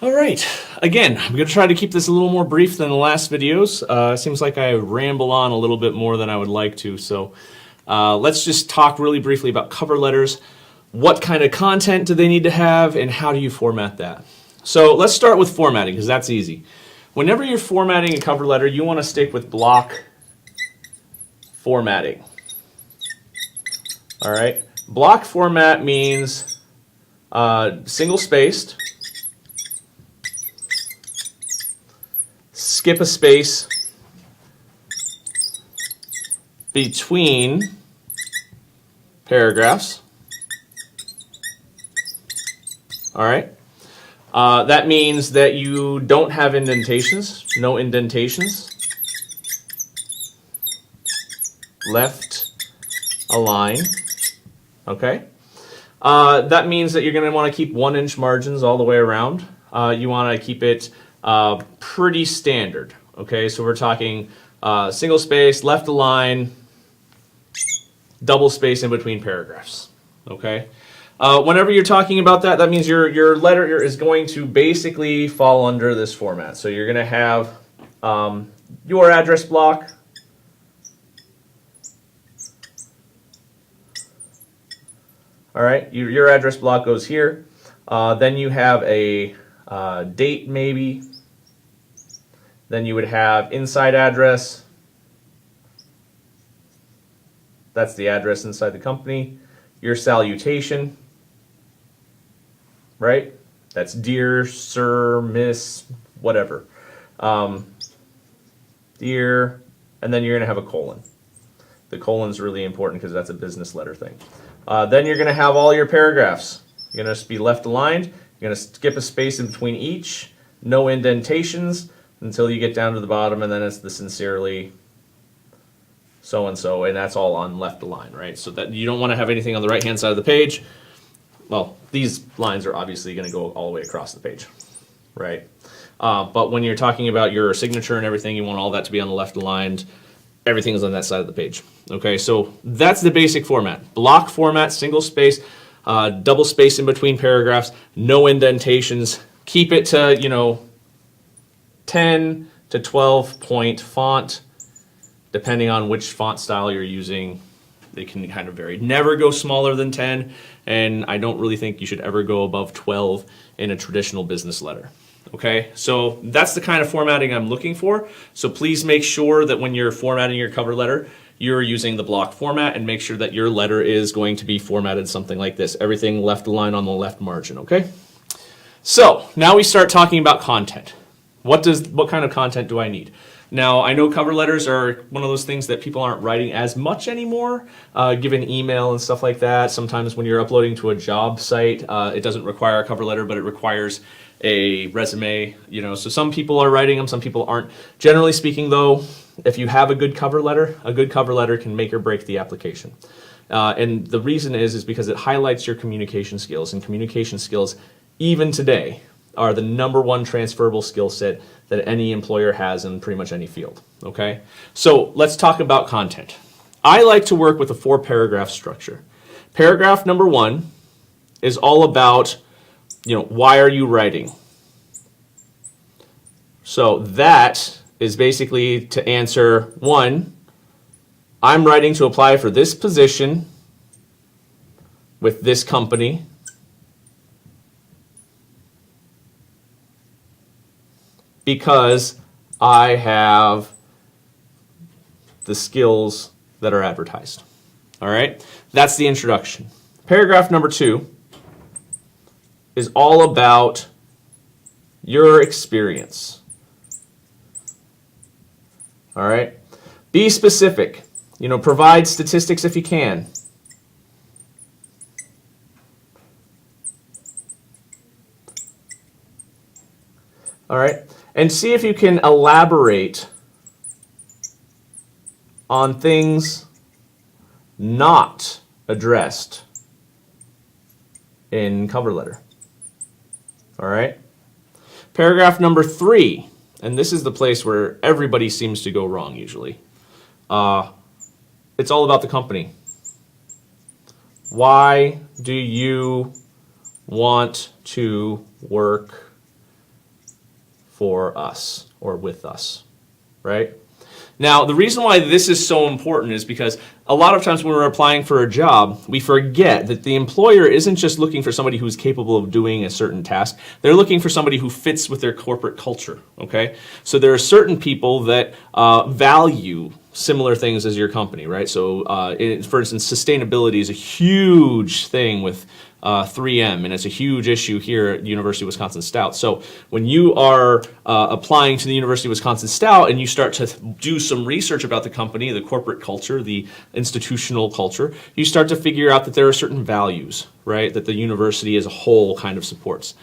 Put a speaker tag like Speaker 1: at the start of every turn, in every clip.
Speaker 1: All right. Again, I'm going to try to keep this a little more brief than the last videos. Seems like I ramble on a little bit more than I would like to. So let's just talk really briefly about cover letters. What kind of content do they need to have, and how do you format that? So let's start with formatting, because that's easy. Whenever you're formatting a cover letter, you want to stick with block formatting. All right. Block format means single spaced, skip a space between paragraphs. All right. That means that you don't have indentations, no indentations. Left align. Okay. That means that you're going to want to keep 1-inch margins all the way around. You want to keep it pretty standard. Okay, so we're talking single space, left align, double space in between paragraphs. Okay. Whenever you're talking about that, that means your letter is going to basically fall under this format. So you're going to have your address block. All right, your address block goes here. Then you have a date maybe. Then you would have inside address. That's the address inside the company. Your salutation, right? That's dear, sir, miss, whatever. Dear, and then you're going to have a colon. The colon's really important because that's a business letter thing. Then you're going to have all your paragraphs. You're going to be left aligned. You're going to skip a space in between each. No indentations until you get down to the bottom, and then it's the sincerely so-and-so, and that's all on left align, right? So that you don't want to have anything on the right-hand side of the page. Well, these lines are obviously going to go all the way across the page, right? But when you're talking about your signature and everything, you want all that to be on the left aligned. Everything is on that side of the page. Okay, so that's the basic format. Block format, single space, double space in between paragraphs, no indentations. Keep it to, 10 to 12 point font, depending on which font style you're using. They can kind of vary. Never go smaller than 10, and I don't really think you should ever go above 12 in a traditional business letter. Okay, so that's the kind of formatting I'm looking for. So please make sure that when you're formatting your cover letter, you're using the block format, and make sure that your letter is going to be formatted something like this. Everything left align on the left margin, okay? So now we start talking about content. What kind of content do I need? Now, I know cover letters are one of those things that people aren't writing as much anymore, given email and stuff like that. Sometimes when you're uploading to a job site, it doesn't require a cover letter, but it requires a resume. So some people are writing them, some people aren't. Generally speaking, though, if you have a good cover letter can make or break the application. And the reason is because it highlights your communication skills, and communication skills, even today, are the #1 transferable skill set that any employer has in pretty much any field. Okay, so let's talk about content. I like to work with a 4-paragraph structure. Paragraph number 1 is all about, why are you writing? So that is basically to answer 1, I'm writing to apply for this position with this company. Because I have the skills that are advertised. All right? That's the introduction. Paragraph number 2 is all about your experience. All right? Be specific. Provide statistics if you can. All right? And see if you can elaborate on things not addressed in cover letter. All right? Paragraph number 3, and this is the place where everybody seems to go wrong usually. It's all about the company. Why do you want to work for us or with us, right? Now, the reason why this is so important is because a lot of times when we're applying for a job, we forget that the employer isn't just looking for somebody who's capable of doing a certain task. They're looking for somebody who fits with their corporate culture, okay? So there are certain people that value similar things as your company, right? So, for instance, sustainability is a huge thing with 3M, and it's a huge issue here at University of Wisconsin Stout. So when you are applying to the University of Wisconsin Stout and you start to do some research about the company, the corporate culture, the institutional culture, you start to figure out that there are certain values, right, that the university as a whole kind of supports.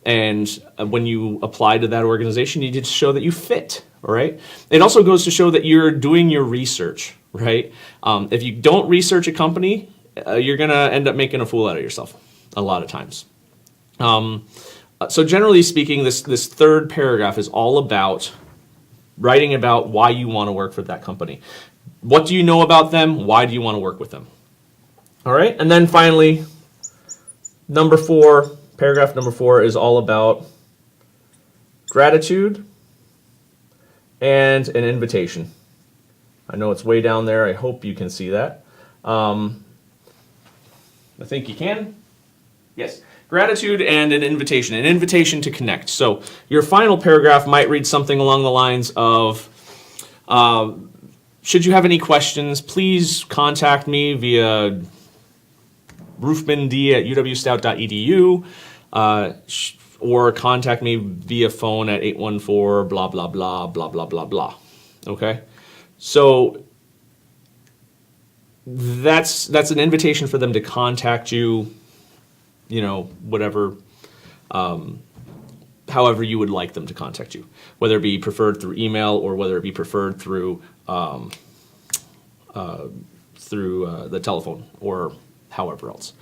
Speaker 1: And when you apply to that organization, you need to show that you fit, all right? It also goes to show that you're doing your research, right? If you don't research a company, you're going to end up making a fool out of yourself a lot of times. So generally speaking, this third paragraph is all about writing about why you want to work for that company. What do you know about them? Why do you want to work with them? All right, and then finally, paragraph number 4 is all about gratitude and an invitation. I know it's way down there. I hope you can see that. I think you can. Yes. Gratitude and an invitation to connect. So your final paragraph might read something along the lines of, should you have any questions, please contact me via roofmand@uwstout.edu, or contact me via phone at 814 blah, blah, blah, blah, blah, blah, blah. Okay? So that's an invitation for them to contact you, whatever, however you would like them to contact you, whether it be preferred through email or whether it be preferred through the telephone or however else.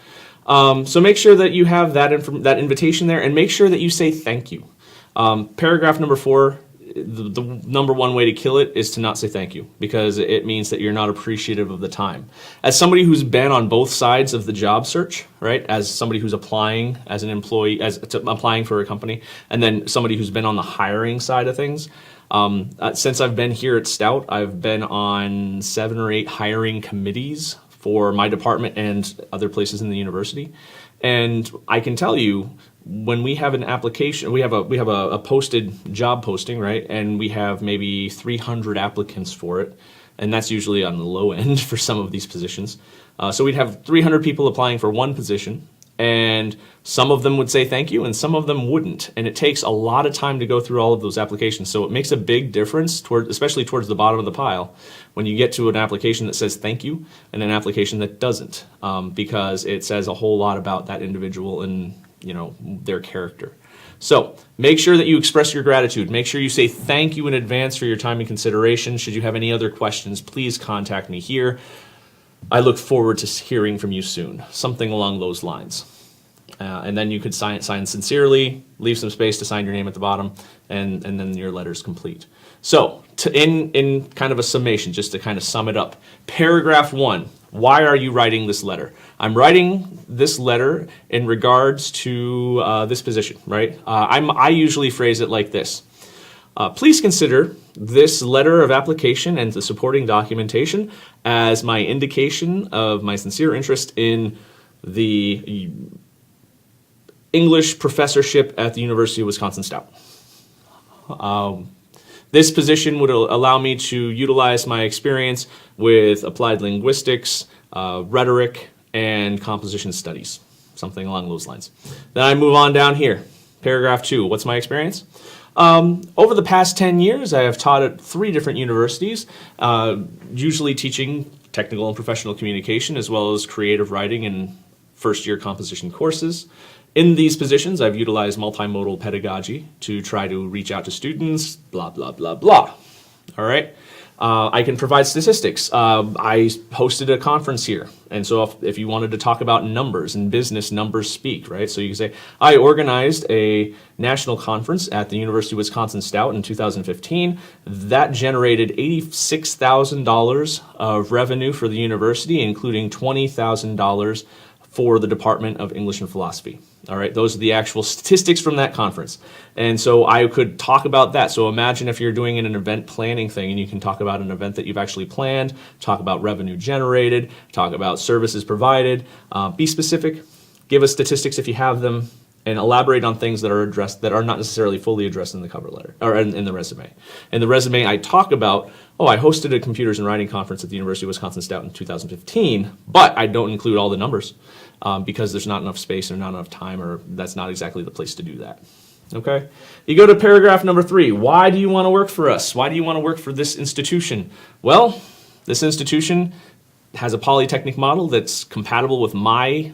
Speaker 1: So make sure that you have that invitation there, and make sure that you say thank you. Paragraph number 4, the number one way to kill it is to not say thank you, because it means that you're not appreciative of the time. As somebody who's been on both sides of the job search, right? As somebody who's applying as an employee, applying for a company, and then somebody who's been on the hiring side of things. Since I've been here at Stout, I've been on 7 or 8 hiring committees for my department and other places in the university. And I can tell you, when we have an application, we have a posted job posting, right? And we have maybe 300 applicants for it. And that's usually on the low end for some of these positions. So we'd have 300 people applying for one position, and some of them would say thank you and some of them wouldn't. And it takes a lot of time to go through all of those applications. So it makes a big difference, especially towards the bottom of the pile, when you get to an application that says thank you and an application that doesn't, because it says a whole lot about that individual and their character. So make sure that you express your gratitude. Make sure you say thank you in advance for your time and consideration. Should you have any other questions, please contact me here. I look forward to hearing from you soon. Something along those lines. And then you could sign sincerely, leave some space to sign your name at the bottom, and then your letter's complete. So in kind of a summation, just to kind of sum it up, paragraph 1, why are you writing this letter? I'm writing this letter in regards to this position, right? I usually phrase it like this. Please consider this letter of application and the supporting documentation as my indication of my sincere interest in the English professorship at the University of Wisconsin Stout. This position would allow me to utilize my experience with applied linguistics, rhetoric, and composition studies, something along those lines. Then I move on down here. Paragraph 2, what's my experience? Over the past 10 years, I have taught at 3 different universities, usually teaching technical and professional communication, as well as creative writing and first-year composition courses. In these positions, I've utilized multimodal pedagogy to try to reach out to students, blah, blah, blah, blah. All right? I can provide statistics. I hosted a conference here, and so if you wanted to talk about numbers and business, numbers speak, right? So you can say, I organized a national conference at the University of Wisconsin Stout in 2015. That generated $86,000 of revenue for the university, including $20,000 for the Department of English and Philosophy. All right, those are the actual statistics from that conference. And so I could talk about that. So imagine if you're doing an event planning thing and you can talk about an event that you've actually planned, talk about revenue generated, talk about services provided, be specific, give us statistics if you have them, and elaborate on things that are addressed that are not necessarily fully addressed in the cover letter or in the resume. In the resume, I talk about, I hosted a computers and writing conference at the University of Wisconsin-Stout in 2015, but I don't include all the numbers because there's not enough space or not enough time, or that's not exactly the place to do that. Okay? You go to paragraph number 3. Why do you want to work for us? Why do you want to work for this institution? Well, this institution has a polytechnic model that's compatible with my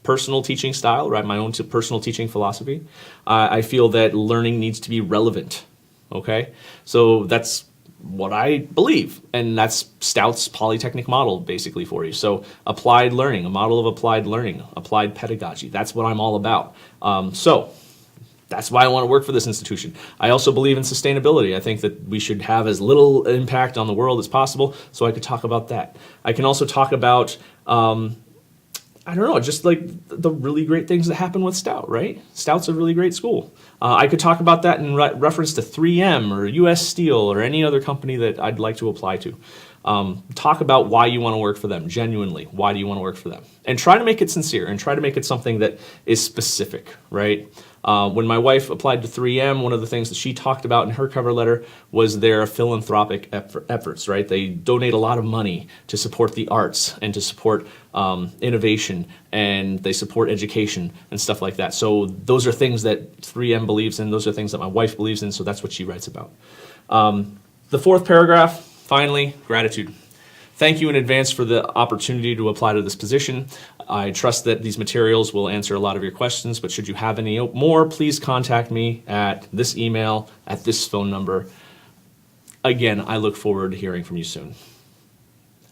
Speaker 1: personal teaching style, right? My own personal teaching philosophy. I feel that learning needs to be relevant, okay? So that's what I believe, and that's Stout's polytechnic model basically for you. So applied learning, a model of applied learning, applied pedagogy, that's what I'm all about. So that's why I want to work for this institution. I also believe in sustainability. I think that we should have as little impact on the world as possible, so I could talk about that. I can also talk about I don't know, just like the really great things that happen with Stout, right? Stout's a really great school. I could talk about that in reference to 3M or US Steel or any other company that I'd like to apply to. Talk about why you want to work for them, genuinely. Why do you want to work for them? And try to make it sincere and try to make it something that is specific, right? When my wife applied to 3M, one of the things that she talked about in her cover letter was their philanthropic efforts, right? They donate a lot of money to support the arts and to support innovation, and they support education and stuff like that. So those are things that 3M believes in. Those are things that my wife believes in, so that's what she writes about. The 4th paragraph, finally, gratitude. Thank you in advance for the opportunity to apply to this position. I trust that these materials will answer a lot of your questions, but should you have any more, please contact me at this email, at this phone number. Again, I look forward to hearing from you soon.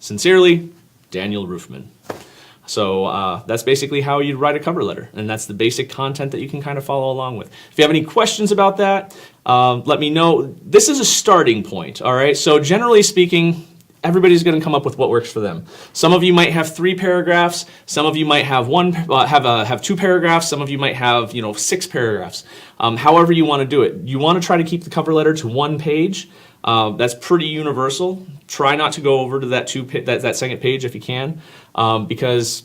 Speaker 1: Sincerely, Daniel Roofman. So that's basically how you write a cover letter, and that's the basic content that you can kind of follow along with. If you have any questions about that, let me know. This is a starting point, all right? So generally speaking, everybody's going to come up with what works for them. Some of you might have 3 paragraphs. Some of you might have have 2 paragraphs. Some of you might have 6 paragraphs. However you want to do it. You want to try to keep the cover letter to 1 page. That's pretty universal. Try not to go over to that that second page if you can, because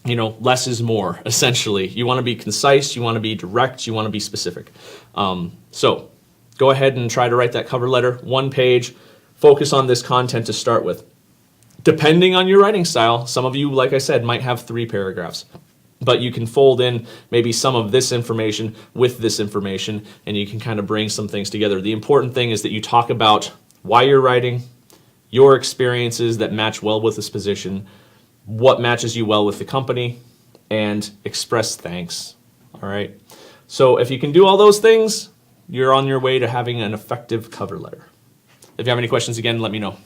Speaker 1: less is more. Essentially, you want to be concise. You want to be direct. You want to be specific. So go ahead and try to write that cover letter, 1 page. Focus on this content to start with. Depending on your writing style, some of you, like I said, might have 3 paragraphs. But you can fold in maybe some of this information with this information, and you can kind of bring some things together. The important thing is that you talk about why you're writing, your experiences that match well with this position, what matches you well with the company, and express thanks. All right? So if you can do all those things, you're on your way to having an effective cover letter. If you have any questions, again, let me know.